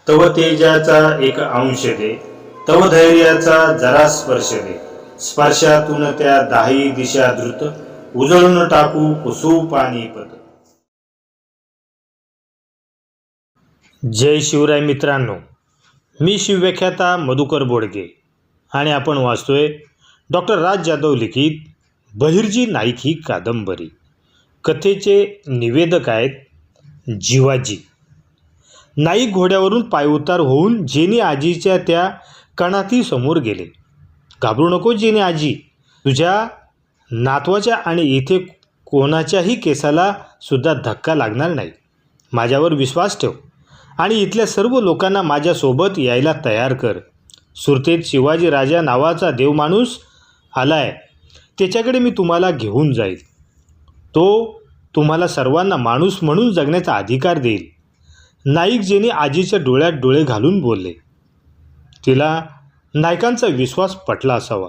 तव तेजाचा एक अंश दे, तव धैर्याचा जरा स्पर्श दे, स्पर्शातून त्या दाही दिशा द्रुत उजळून टाकू कुसू पाणीपत. जय शिवराय मित्रांनो, मी शिवव्याख्याता मधुकर बोडगे आणि आपण वाचतोय डॉक्टर राज जाधव लिखित बहिर्जी नाईक ही कादंबरी. कथेचे निवेदक आहेत जीवाजी. नाईक घोड्यावरून पायउतार होऊन जेनी आजीच्या त्या कणाती समोर गेले. घाबरू नको जेनी आजी, तुझ्या नातवाच्या आणि इथे कोणाच्याही केसाला सुद्धा धक्का लागणार नाही. माझ्यावर विश्वास ठेव आणि इथल्या सर्व लोकांना माझ्यासोबत यायला तयार कर. सुरतेत शिवाजी राजा नावाचा देवमाणूस आलाय, त्याच्याकडे मी तुम्हाला घेऊन जाईल. तो तुम्हाला सर्वांना माणूस म्हणून जगण्याचा अधिकार देईल. नाईक जेनी आजीच्या डोळ्यात डोळे घालून बोलले. तिला नायकांचा विश्वास पटला असावा,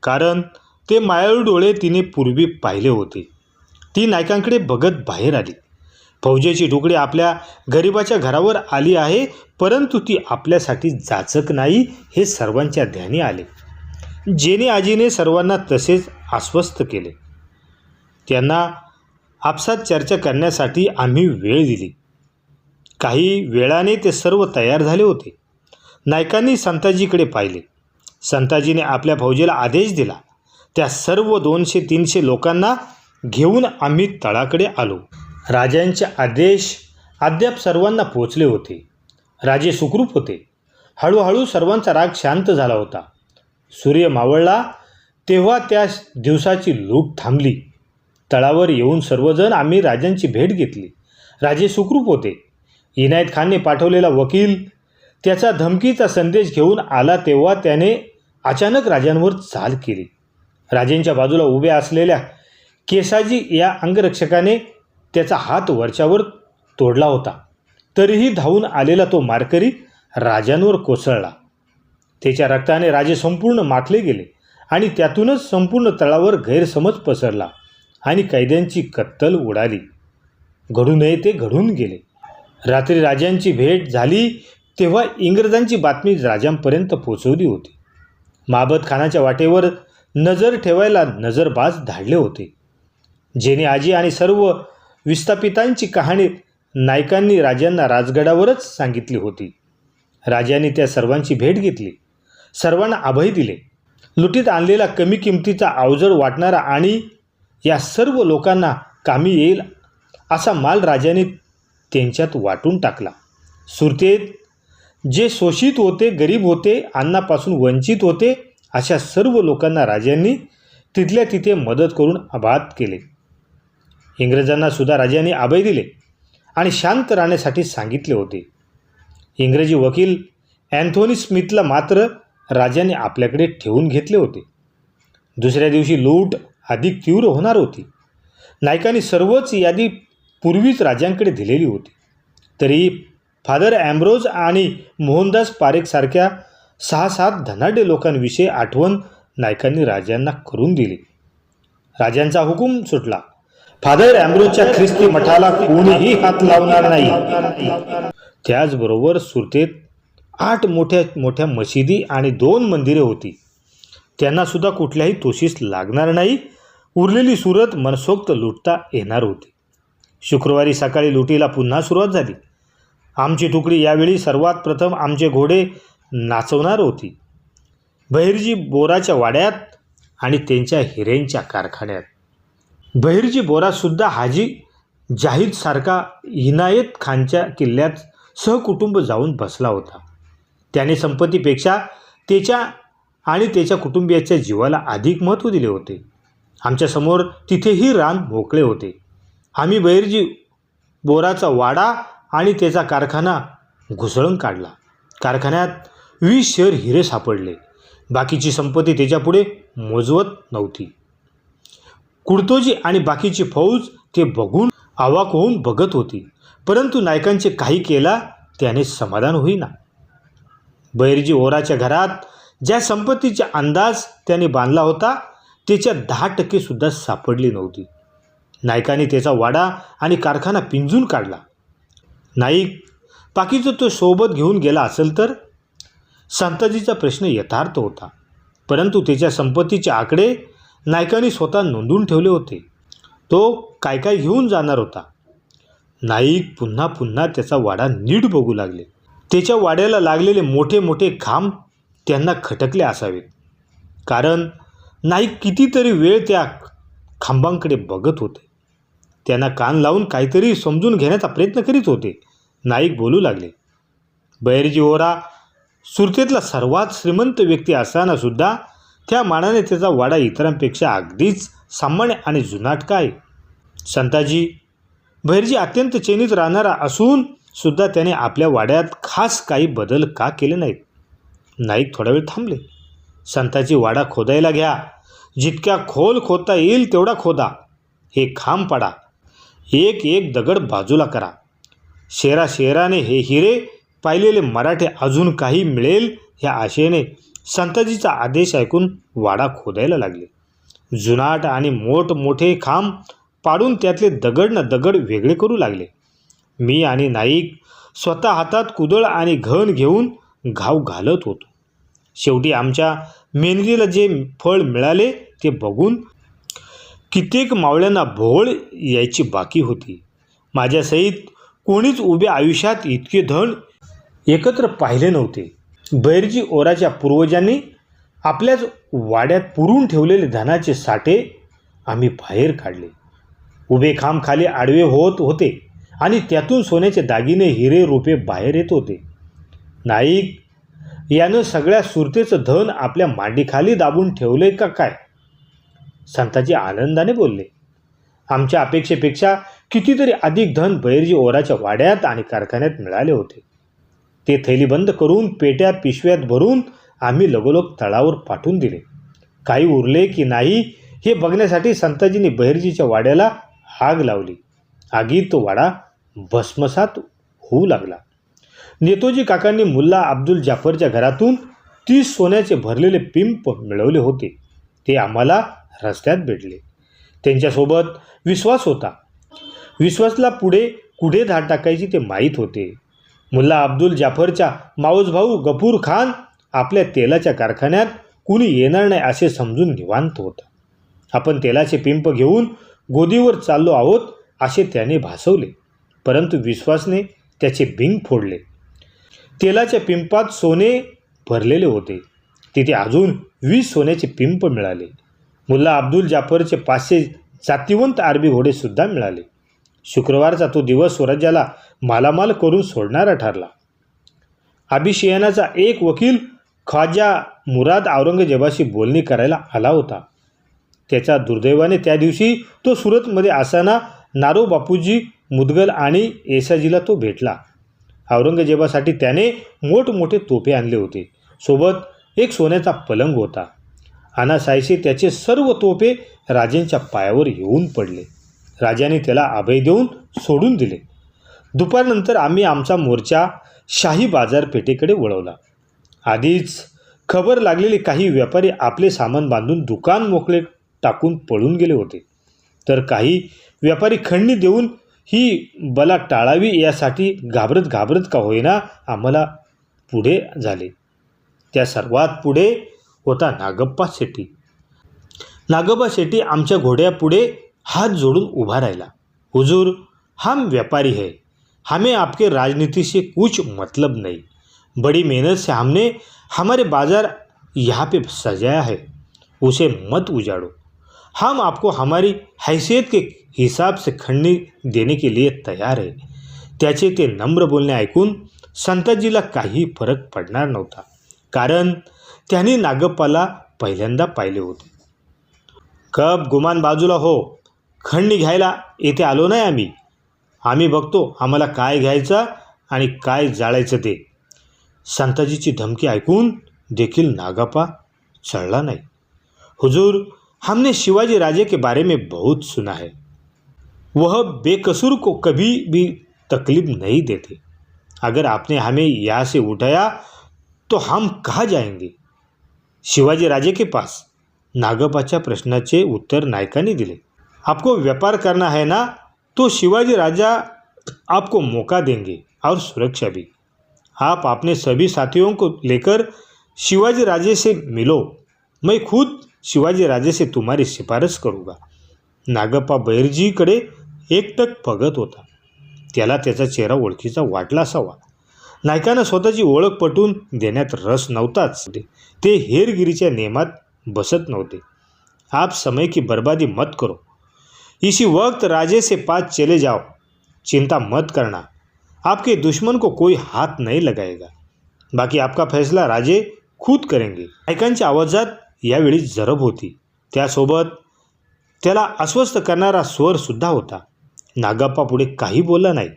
कारण ते मायाळू डोळे तिने पूर्वी पाहिले होते. ती नायकांकडे बघत बाहेर आली. फौजेची तुकडी आपल्या गरिबाच्या घरावर आली आहे, परंतु ती आपल्यासाठी जाचक नाही हे सर्वांच्या ध्यानी आले. जेनी आजीने सर्वांना तसेच आश्वस्त केले. त्यांना आपसात चर्चा करण्यासाठी आम्ही वेळ दिली. काही वेळाने ते सर्व तयार झाले होते. नायकांनी संताजीकडे पाहिले. संताजीने आपल्या फौजेला आदेश दिला. त्या सर्व 200-300 लोकांना घेऊन आम्ही तळाकडे आलो. राजांचे आदेश अद्याप सर्वांना पोचले होते. राजे सुखरूप होते. हळूहळू सर्वांचा राग शांत झाला होता. सूर्य मावळला तेव्हा त्या दिवसाची लूट थांबली. तळावर येऊन सर्वजण आम्ही राजांची भेट घेतली. राजे सुखरूप होते. इनायत खानने पाठवलेला वकील त्याचा धमकीचा संदेश घेऊन आला तेव्हा त्याने अचानक राजांवर चाल केली. राजांच्या बाजूला उभ्या असलेल्या केसाजी या अंगरक्षकाने त्याचा हात वरच्यावर तोडला होता. तरीही धावून आलेला तो मारकरी राजांवर कोसळला. त्याच्या रक्ताने राजे संपूर्ण माखले गेले आणि त्यातूनच संपूर्ण तळावर गैरसमज पसरला आणि कैद्यांची कत्तल उडाली. घडू नये ते घडून गेले. रात्री राजांची भेट झाली तेव्हा इंग्रजांची बातमी राजांपर्यंत पोचवली होती. माबद खानाच्या वाटेवर नजर ठेवायला नजरबाज धाडले होते. जेनी आजी आणि सर्व विस्थापितांची कहाणी नायकांनी राजांना राजगडावरच सांगितली होती. राजांनी त्या सर्वांची भेट घेतली. सर्वांना अभय दिले. लुटीत आणलेला कमी किमतीचा अवजड वाटणारा आणि या सर्व लोकांना कामी येईल असा माल राजाने त्यांच्यात वाटून टाकला. सुरतेत जे शोषित होते, गरीब होते, अन्नापासून वंचित होते, अशा सर्व लोकांना राजांनी तिथल्या तिथे मदत करून आबाद केले. इंग्रजांना सुद्धा राजांनी अभय दिले आणि शांत राहण्यासाठी सांगितले होते. इंग्रजी वकील अँथोनी स्मिथला मात्र राजांनी आपल्याकडे ठेवून घेतले होते. दुसऱ्या दिवशी लूट अधिक तीव्र होणार होती. नायकांनी सर्वच यादी पूर्वीच राजांकडे दिलेली होती. तरी फादर ॲम्ब्रोज आणि मोहनदास पारेखसारख्या 6-7 धनाढ्य लोकांविषयी आठवण नायकांनी राजांना करून दिली. राजांचा हुकूम सुटला. फादर ॲम्ब्रोजच्या ख्रिस्ती मठाला कोणीही हात लावणार नाही. त्याचबरोबर सुरतेत 8 मोठ्या मोठ्या मशिदी आणि 2 मंदिरे होती. त्यांनासुद्धा कुठल्याही तोशीस लागणार नाही. उरलेली सुरत मनसोक्त लुटता येणार होती. शुक्रवारी सकाळी लुटीला पुन्हा सुरुवात झाली. आमची तुकडी यावेळी सर्वात प्रथम आमचे घोडे नाचवणार होती. बहिर्जी बोराच्या वाड्यात आणि त्यांच्या हिऱ्यांच्या कारखान्यात. बहिर्जी बोरासुद्धा हाजी जाहिदसारखा इनायत खानच्या किल्ल्यात सहकुटुंब जाऊन बसला होता. त्याने संपत्तीपेक्षा त्याच्या आणि त्याच्या कुटुंबियाच्या जीवाला अधिक महत्त्व दिले होते. आमच्यासमोर तिथेही रान मोकळे होते. आम्ही बहिर्जी बोराचा वाडा आणि त्याचा कारखाना घुसळून काढला. कारखान्यात 20 शेर हिरे सापडले. बाकीची संपत्ती त्याच्यापुढे मोजवत नव्हती. कुडतोजी आणि बाकीची फौज ते बघून अवाक होऊन बघत होती, परंतु नायकांचे काही केला त्याने समाधान होईना. बहिर्जी ओराच्या घरात ज्या संपत्तीचा अंदाज त्याने बांधला होता त्याच्या 10% सुद्धा सापडली नव्हती. नायकाने त्याचा वाडा आणि कारखाना पिंजून काढला. नाईक बाकीचं तो सोबत घेऊन गेला असेल तर? संताजीचा प्रश्न यथार्थ होता, परंतु त्याच्या संपत्तीचे आकडे नाईकांनी स्वतः नोंदवून ठेवले होते. तो काय काय घेऊन जाणार होता? नाईक पुन्हा पुन्हा त्याचा वाडा नीट बघू लागले. त्याच्या वाड्याला लागलेले मोठे मोठे खांब त्यांना खटकले असावेत, कारण नाईक कितीतरी वेळ त्या खांबांकडे बघत होते. त्यांना कान लावून काहीतरी समजून घेण्याचा प्रयत्न करीत होते. नाईक बोलू लागले, बहिर्जी ओरा सुरतेतला सर्वात श्रीमंत व्यक्ती असतानासुद्धा त्या मानाने त्याचा वाडा इतरांपेक्षा अगदीच सामान्य आणि जुनाट आहे. संताजी, बहिर्जी अत्यंत चैनीत राहणारा असून सुद्धा त्याने आपल्या वाड्यात खास काही बदल का केले नाहीत? नाईक थोडा वेळ थांबले. संताजी, वाडा खोदायला घ्या. जितक्या खोल खोदता येईल तेवढा खोदा. हे खांब पाडा. एक एक दगड बाजूला करा. शेराने हे हिरे पाहिलेले मराठे अजून काही मिळेल ह्या आशेने संताजीचा आदेश ऐकून वाडा खोदायला लागले. जुनाट आणि मोठमोठे खांब पाडून त्यातले दगड न दगड वेगळे करू लागले. मी आणि नाईक स्वतः हातात कुदळ आणि घन घेऊन घाव घालत होतो. शेवटी आमच्या मेहनतीला जे फळ मिळाले ते बघून कित्येक मावळ्यांना भोळ यायची बाकी होती. माझ्यासहित कोणीच उभ्या आयुष्यात इतके धन एकत्र पाहिले नव्हते. बहिर्जी ओराच्या पूर्वजांनी आपल्याच वाड्यात पुरून ठेवलेले धनाचे साठे आम्ही बाहेर काढले. उभे खांब खाली आडवे होत होते आणि त्यातून सोन्याचे दागिने, हिरे, रुपे बाहेर येत होते. नाईक यानं सगळ्या सुरतेचं धन आपल्या मांडीखाली दाबून ठेवले का काय? संताजी आनंदाने बोलले. आमच्या अपेक्षेपेक्षा कितीतरी अधिक धन बहिर्जी ओराच्या वाड्यात आणि कारखान्यात मिळाले होते. ते थैलीबंद करून पेट्या पिशव्यात भरून आम्ही लगोलग तळावर पाठवून दिले. काही उरले की नाही हे बघण्यासाठी संताजींनी बहिर्जीच्या वाड्याला आग लावली. आगीत तो वाडा भस्मसात होऊ लागला. नेतोजी काकांनी मुल्ला अब्दुल जाफरच्या घरातून 30 सोन्याचे भरलेले पिंप मिळवले होते. ते आम्हाला रस्त्यात भेटले. त्यांच्यासोबत विश्वास होता. विश्वासला पुढे कुठे धाड टाकायची ते माहीत होते. मुल्ला अब्दुल जाफरचा मावस भाऊ गफूर खान आपल्या तेलाच्या कारखान्यात कुणी येणार नाही असे समजून निवांत होता. आपण तेलाचे पिंप घेऊन गोदीवर चाललो आहोत असे त्याने भासवले, परंतु विश्वासने त्याचे बिंग फोडले. तेलाच्या पिंपात सोने भरलेले होते. तिथे अजून 20 सोन्याचे पिंप मिळाले. मुल्ला अब्दुल जाफरचे 500 जातिवंत अरबी घोडेसुद्धा मिळाले. शुक्रवारचा तो दिवस स्वराज्याला मालामाल करून सोडणारा ठरला. अभिशयनाचा एक वकील ख्वाजा मुराद औरंगजेबाशी बोलणी करायला आला होता. त्याच्या दुर्दैवाने त्या दिवशी तो सुरतमध्ये असताना नारो बापूजी मुदगल आणि येसाजीला तो भेटला. औरंगजेबासाठी त्याने मोठमोठे तोफे आणले होते. सोबत एक सोन्याचा पलंग होता. अनासायसे त्याचे सर्व तोफे राजांच्या पायावर येऊन पडले. राजाने त्याला अभय देऊन सोडून दिले. दुपारनंतर आम्ही आमचा मोर्चा शाही बाजारपेठेकडे वळवला. आधीच खबर लागलेले काही व्यापारी आपले सामान बांधून दुकान मोकळे टाकून पळून गेले होते, तर काही व्यापारी खंडणी देऊन ही बला टाळावी यासाठी घाबरत का होईना आम्हाला पुढे झाले. त्या सर्वात पुढे होता नागप्पा शेट्टी. नागप्पा शेट्टी आमच्या घोड्यापुढे हात जोडून उभा राहिला. हुजूर, हम व्यापारी है, हमें आपके राजनीति से कुछ मतलब नहीं. बड़ी मेहनत से हमने हमारे बाजार यहाँ पे सजाया है, उसे मत उजाड़ो. हम आपको हमारी हैसियत के हिसाब से खंडणी देने के लिए तयार है. त्याचे ते नम्र बोलणे ऐकून संताजीला काही फरक पडणार नव्हता, कारण त्यांनी नागप्पाला पहिल्यांदा पाहिले होते. कब गुमान बाजूला हो, खंडणी घ्यायला येथे आलो नाही आम्ही. आम्ही बघतो आम्हाला काय घ्यायचं आणि काय जाळायचं ते. संताजीची धमकी ऐकून देखील नागप्पा चढला नाही. हुजूर, हमने शिवाजी राजे के बारे में बहुत सुना है. वह बेकसूर को कभी भी तकलीफ नहीं देते. अगर आपने हमें यहाँ से उठाया तो हम कहाँ जाएंगे? शिवाजी राजे के पास. नागप्पाच्या प्रश्नाचे उत्तर नायकाने दिले. आपको व्यापार करना है ना, तो शिवाजी राजा आपको मौका देंगे. और सुरक्षा भी। आप अपने सभी साथियों को लेकर शिवाजी राजे से मिलो, मैं खुद शिवाजी राजे से तुम्हारी शिफारस करूँगा। नागप्पा बहिर्जीकडे एकटक बघत होता. त्याला त्याचा चेहरा ओळखीचा वाटला असावा. नायकांना स्वतःची ओळख पटवून देण्यात रस नव्हताच. ते हेरगिरीच्या नियमात बसत नव्हते. आप समय की बर्बादी मत करो, इसी वक्त राजे से पास चले जाओ, चिंता मत करना, आपके दुश्मन को कोई हाथ नहीं लगाएगा, बाकी आपका फैसला राजे खुद करेंगे. नायकांच्या आवाजात यावेळी जरब होती. त्यासोबत त्याला अस्वस्थ करणारा स्वरसुद्धा होता. नागप्पा पुढे काही बोलला नाही.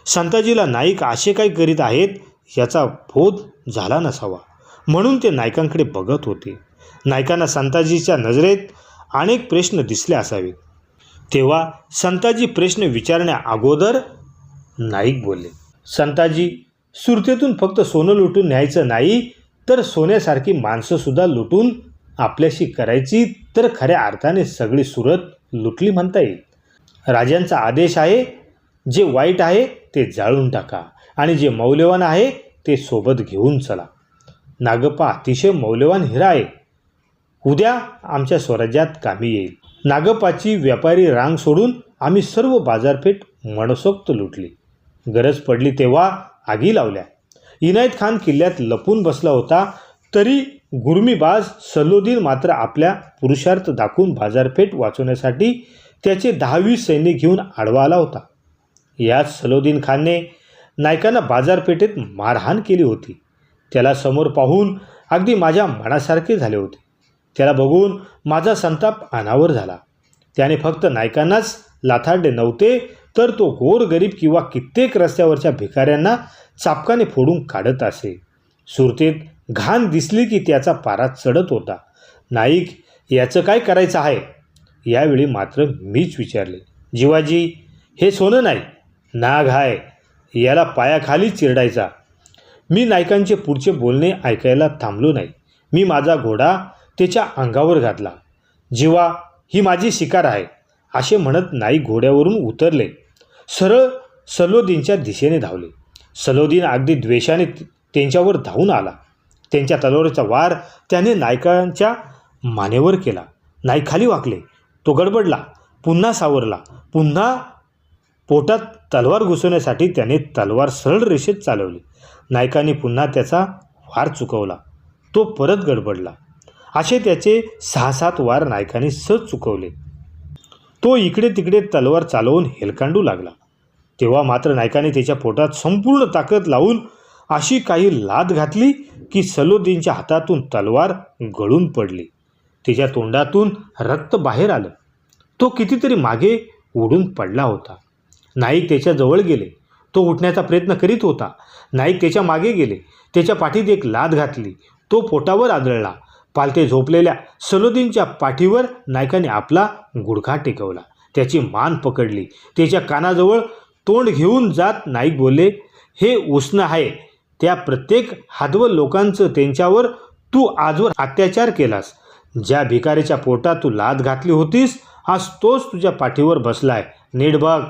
संताजीला नाईक असे काय करीत आहेत याचा बोध झाला नसावा, म्हणून ते नायकांकडे बघत होते. नायकांना संताजीच्या नजरेत अनेक प्रश्न दिसले असावेत. तेव्हा संताजी प्रश्न विचारण्या अगोदर नाईक बोलले, संताजी, सुरतेतून फक्त सोनं लुटून न्यायचं नाही, तर सोन्यासारखी माणसंसुद्धा लुटून आपल्याशी करायची, तर खऱ्या अर्थाने सगळी सुरत लुटली म्हणता येईल. राजांचा आदेश आहे, जे वाईट आहे ते जाळून टाका आणि जे मौल्यवान आहे ते सोबत घेऊन चला. नागप्पा अतिशय मौल्यवान हिरा आहे, उद्या आमच्या स्वराज्यात कामी येईल. नागप्पाची व्यापारी रांग सोडून आम्ही सर्व बाजारपेठ मनसोक्त लुटली. गरज पडली तेव्हा आगी लावल्या. इनायत खान किल्ल्यात लपून बसला होता, तरी गुर्मीबाज सल्लोदीन मात्र आपल्या पुरुषार्थ दाखवून बाजारपेठ वाचवण्यासाठी त्याचे 10-20 सैन्य घेऊन आडवा आला होता. याच सल्लोदीन खानने नायकांना बाजारपेठेत मारहाण केली होती. त्याला समोर पाहून अगदी माझ्या मनासारखे झाले होते. त्याला बघून माझा संताप अनावर झाला. त्याने फक्त नायकांनाच लाथाडले नव्हते, तर तो गोरगरीब किंवा कित्येक रस्त्यावरच्या भिकाऱ्यांना चापकाने फोडून काढत असे. सुरतेत घाण दिसली की त्याचा पारा चढत होता. नाईक, याचं काय करायचं आहे? यावेळी मात्र मीच विचारले. जीवाजी, हे सोनं नाही, नाग आहे, याला पायाखाली चिरडायचा. मी नायकांचे पुढचे बोलणे ऐकायला थांबलो नाही. मी माझा घोडा त्याच्या अंगावर घातला. जीवा, ही माझी शिकार आहे, असे म्हणत नाईक घोड्यावरून उतरले. सरळ सल्लोदीनच्या दिशेने धावले. सल्लोदीन अगदी द्वेषाने त्यांच्यावर धावून आला. त्यांच्या तलवारीचा वार त्याने नायकांच्या मानेवर केला. नाईक खाली वाकले. तो गडबडला, पुन्हा सावरला. पुन्हा पोटात तलवार घुसवण्यासाठी त्याने तलवार सरळ रेषेत चालवली. नायकाने पुन्हा त्याचा वार चुकवला. तो परत गडबडला. असे त्याचे 6-7 वार नायकाने सहज चुकवले. तो इकडे तिकडे तलवार चालवून हेलकांडू लागला. तेव्हा मात्र नायकाने त्याच्या पोटात संपूर्ण ताकद लावून अशी काही लाथ घातली की सल्लोदीनच्या हातातून तलवार गळून पडली. त्याच्या तोंडातून रक्त बाहेर आलं. तो कितीतरी मागे उडून पडला होता. नाईक त्याच्याजवळ गेले. तो उठण्याचा प्रयत्न करीत होता. नाईक त्याच्या मागे गेले. त्याच्या पाठीत एक लाथ घातली. तो पोटावर आदळला. पालथे झोपलेल्या सल्लोदीनच्या पाठीवर नायकाने आपला गुडघा टेकवला. त्याची मान पकडली. त्याच्या कानाजवळ तोंड घेऊन जात नाईक बोलले, हे उसनं आहे त्या प्रत्येक हादवल लोकांचं, त्यांच्यावर तू आजवर अत्याचार केलास. ज्या भिकारीच्या पोटात तू लाथ घातली होतीस, आज तोच तुझ्या पाठीवर बसलाय. नीट बघ.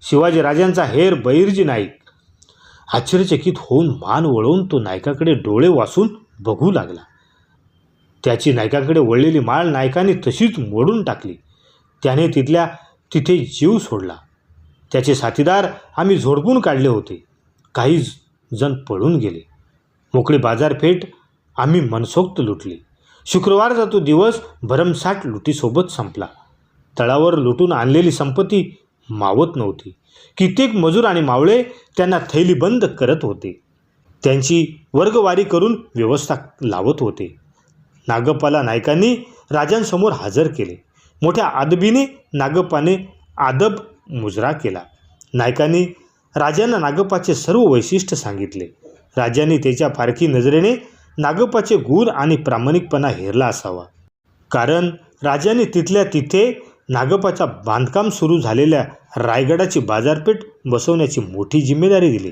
शिवाजी राजांचा हेर बहिर्जी नाईक. आश्चर्यचकित होऊन मान वळवून तो नायकाकडे डोळे वासून बघू लागला. त्याची नायकाकडे वळलेली माळ नायकाने तशीच मोडून टाकली. त्याने तिथल्या तिथे जीव सोडला. त्याचे साथीदार आम्ही झोडपून काढले होते. काही जण पळून गेले. मोकळी बाजारपेठ आम्ही मनसोक्त लुटली. शुक्रवारचा तो दिवस भरमसाठ लुटीसोबत संपला. तळावर लुटून आणलेली संपत्ती मावत नव्हती. कित्येक मजूर आणि मावळे त्यांना थैलीबंद करत होते. त्यांची वर्गवारी करून व्यवस्था लावत होते. नागप्पाला नायकांनी राजांसमोर हजर केले. मोठ्या अदबीने नागप्पाने आदब मुजरा केला. नायकांनी राजांना नागप्पाचे सर्व वैशिष्ट्य सांगितले. राजांनी त्याच्या पारखी नजरेने नागप्पाचे गुण आणि प्रामाणिकपणा हेरला असावा, कारण राजांनी तिथल्या तिथे नागप्पाच्या बांधकाम सुरू झालेल्या रायगडाची बाजारपेठ बसवण्याची मोठी जिम्मेदारी दिली.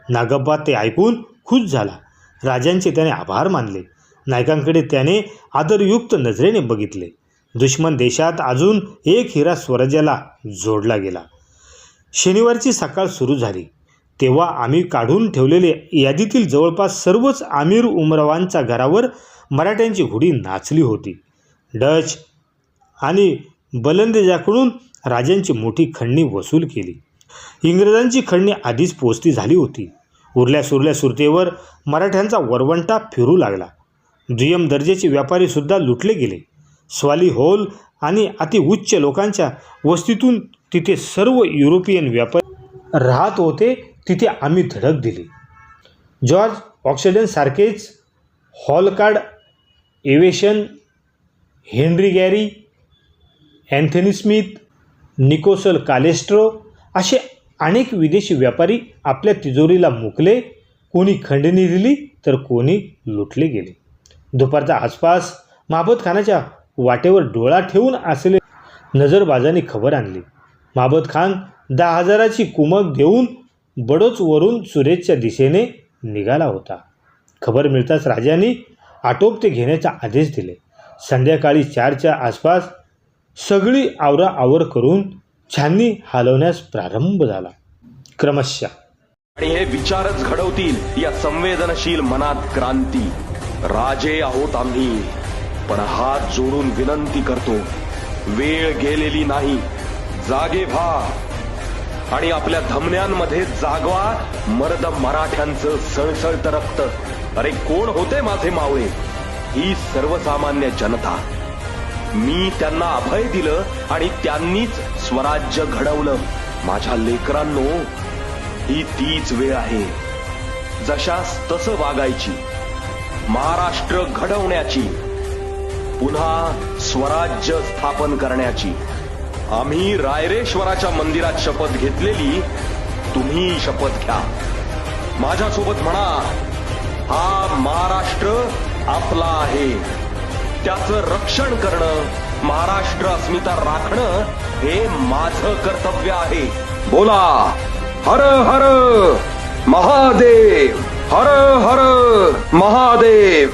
नागप्पा ते ऐकून खुश झाला. राजांचे त्याने आभार मानले. नायकांकडे त्याने आदरयुक्त नजरेने बघितले. दुश्मन देशात अजून एक हिरा स्वराज्याला जोडला गेला. शनिवारची सकाळ सुरू झाली. तेव्हा आम्ही काढून ठेवलेले यादीतील जवळपास सर्वच आमीर उमरावांच्या घरावर मराठ्यांची घोडी नाचली होती. डच आणि बलंदेजाकडून राजांची मोठी खंडणी वसूल केली. इंग्रजांची खंडणी आधीच पोचती झाली होती. उरल्या सुरल्या सुरतेवर मराठ्यांचा वरवंटा फिरू लागला. दुय्यम दर्जाचे व्यापारीसुद्धा लुटले गेले. स्वाली होल आणि अतिउच्च लोकांच्या वस्तीतून तिथे सर्व युरोपियन व्यापारी राहत होते तिथे आम्ही धडक दिली. जॉर्ज ऑक्सिडनसारखेच हॉलकार्ड, एवेशन, हेनरी गॅरी, अँथनी स्मिथ, निकोसल कालेस्ट्रो असे अनेक विदेशी व्यापारी आपल्या तिजोरीला मुकले. कोणी खंडणी दिली तर कोणी लुटले गेले. दुपारच्या आसपास महाबत खानाच्या वाटेवर डोळा ठेवून असले नजरबाजांनी खबर आणली. महाबत खान 10,000ची कुमक देऊन बडोचवरून सुरेशच्या दिशेने निघाला होता. खबर मिळताच राजांनी आटोपते घेण्याचा आदेश दिले. संध्याकाळी 4च्या आसपास सगळी आवराआवर करून छाननी हलवण्यास प्रारंभ झाला. क्रमशः आणि हे विचारच घडवतील या संवेदनशील मनात क्रांती. राजे आहोत आम्ही, पण हात जोडून विनंती करतो, वेळ गेलेली नाही. जागे व्हा आणि आपल्या धमन्यांमध्ये जागवा मर्द मराठ्यांचं सळसळतं रक्त. अरे कोण होते माझे मावळे? ही सर्वसामान्य जनता. मी त्यांना अभय दिलं आणि त्यांनीच स्वराज्य घडवलं. माझ्या लेकरांनो, ही तीच वेळ आहे जशास तसं वागायची, महाराष्ट्र घडवण्याची, पुन्हा स्वराज्य स्थापन करण्याची. आम्ही रायरेश्वराच्या मंदिरात शपथ घेतलेली, तुम्ही शपथ घ्या. माझ्यासोबत म्हणा, हा महाराष्ट्र आपला आहे. त्याचं रक्षण करणं, महाराष्ट्र अस्मिता राखणं हे माझं कर्तव्य आहे. बोला, हर हर महादेव, हर हर महादेव.